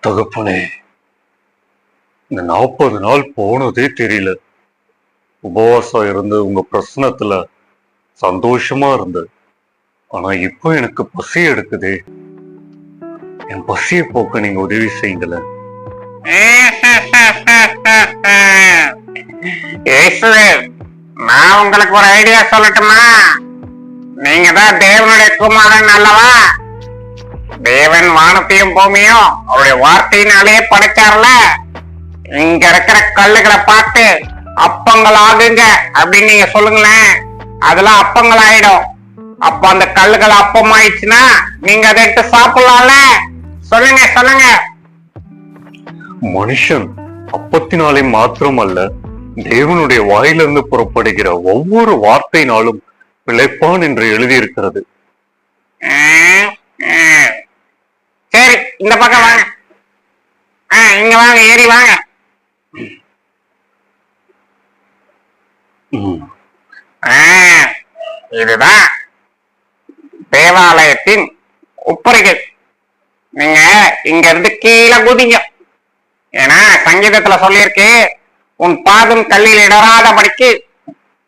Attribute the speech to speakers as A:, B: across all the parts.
A: தகப்பனே, இந்த 40 நாள் போனதே தெரியல. உபவாசம் இருந்து உங்க பிரசனத்துல சந்தோஷமா இருந்தது. ஆனா இப்போ எனக்கு பசி எடுக்குதே. என் பசியை போக்க நீங்க உதவி செய்யுங்களேன்.
B: நான் உங்களுக்கு ஒரு ஐடியா சொல்லட்டுமா? நீங்க தான் தேவனுடைய குமாரன் அல்லவா? தேவன் வானத்தையும் பூமியும் அவருடைய வார்த்தையினாலேயே படைச்சார்ல. இங்க இருக்கிற கல்லுகளை பார்த்து அப்பங்கள் ஆகுங்க அப்படின்னு நீங்க சொல்லுங்களேன். அதெல்லாம் அப்பங்கள் ஆயிடும். அப்ப அந்த கல்லுகள் அப்பம் ஆயிடுச்சுன்னா நீங்க அதை எடுத்து சாப்பிடலாம்ல. சொல்லுங்க சொல்லுங்க.
A: மனுஷன் அப்பத்தினாலே மாத்திரம் அல்ல, தேவனுடைய வாயிலிருந்து புறப்படுகிற ஒவ்வொரு வார்த்தையினாலும் பிழைப்பான் என்று எழுதியிருக்கிறது.
B: சரி, இந்த பக்கம் வாங்க. இங்க வாங்க, ஏறி வாங்க. இதுதான் தேவாலயத்தின் உப்பரிகை. நீங்க இங்க இருந்து கீழே குதிங்க. ஏன்னா சங்கீதத்துல சொல்லியிருக்கு, உன் பாதம் கல்லில் இடராதபடிக்கு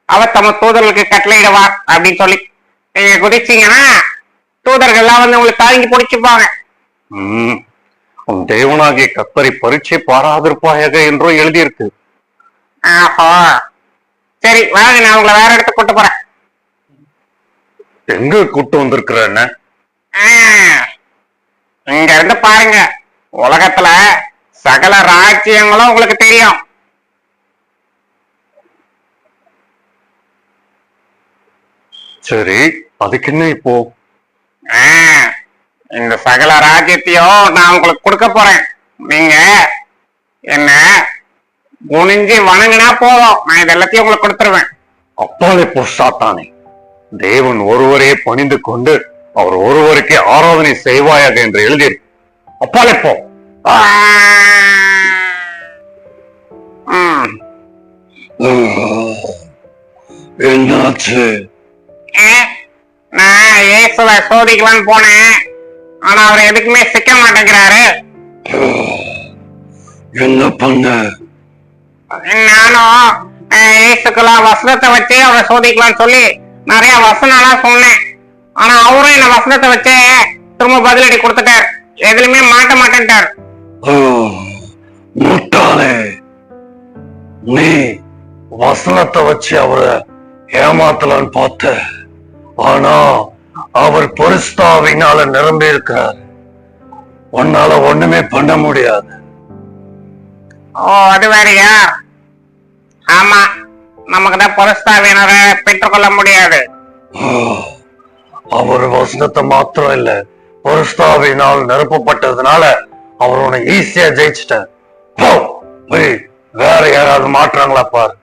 B: அவர் தம தூதர்களுக்கு கட்டளையிடுவார் அப்படின்னு சொல்லி நீங்க குதிச்சீங்கன்னா தூதர்கள்லாம் வந்து உங்களுக்கு தாங்கி பிடிச்சுப்பாங்க.
A: உன் தேவனாகிய கர்த்தரை பரீட்சை பாராதிருப்பாயாக என்றும் எழுதியிருக்கு.
B: ஆஹோ, சரி வாங்க, நான் உங்களை வேற இடத்துக்கு கூட்டு போறேன்.
A: எங்க கூட்டு வந்திருக்கிற?
B: இங்க இருந்து பாருங்க, உலகத்துல சகல ராஜ்யங்களும் உங்களுக்கு தெரியும்.
A: சரி, அதுக்கு என்ன இப்போ?
B: இந்த சகல ராஜ்யத்தையும் நான் உங்களுக்கு கொடுக்க போறேன். நீங்க என்ன குனிஞ்சு வணங்கினா போதும், நான் இது எல்லாத்தையும் உங்களுக்கு கொடுத்துருவேன்.
A: அப்பாலே போ சாத்தானே. தேவன் ஒருவரே பணிந்து கொண்டு அவர் ஒருவருக்கே ஆராதனை செய்வாயாக என்று எழுதியிருக்கு. அப்பாலே போ. என்னாச்சு?
B: நான் இயேசுவை சோதிக்கலான்னு போனேன், ஆனா அவர் எதுக்குமே சிக்க மாட்டேங்கிறாரு.
A: என்ன பண்ண?
B: நானும் இயேசுக்கெல்லாம் வசனத்தை வச்சு அவரை சோதிக்கலாம்னு சொல்லி நிறைய வசனம்லாம் சொன்னேன். ஆனா அவரும் என்ன வசனத்தை வச்சு திரும்ப பதிலடி கொடுத்துட்டார். எதுலயுமே மாட்ட மாட்டேன்ட்டார்.
A: முட்டாளே, நீ வசனத்தை வச்சு அவரை ஏமாத்தலான்னு பார்த்த. ஆனா அவர் பரிசுத்தாவினால நிரம்பி இருக்கிறார். உன்னால ஒண்ணுமே பண்ண முடியாது.
B: ஓ, அது வேறையா? ஆமா, நமக்குதான் பரிசுத்தாவியனரை பெற்றுக்கொள்ள முடியாது.
A: அவர் வசனத்தை மாத்திரம் இல்ல, பரிசுத்தாவினால் நிரப்பப்பட்டதுனால அவர் உன்னை ஈஸியா ஜெயிச்சிட்டார். போய் வேற யாராவது மாற்றாங்களா பாரு.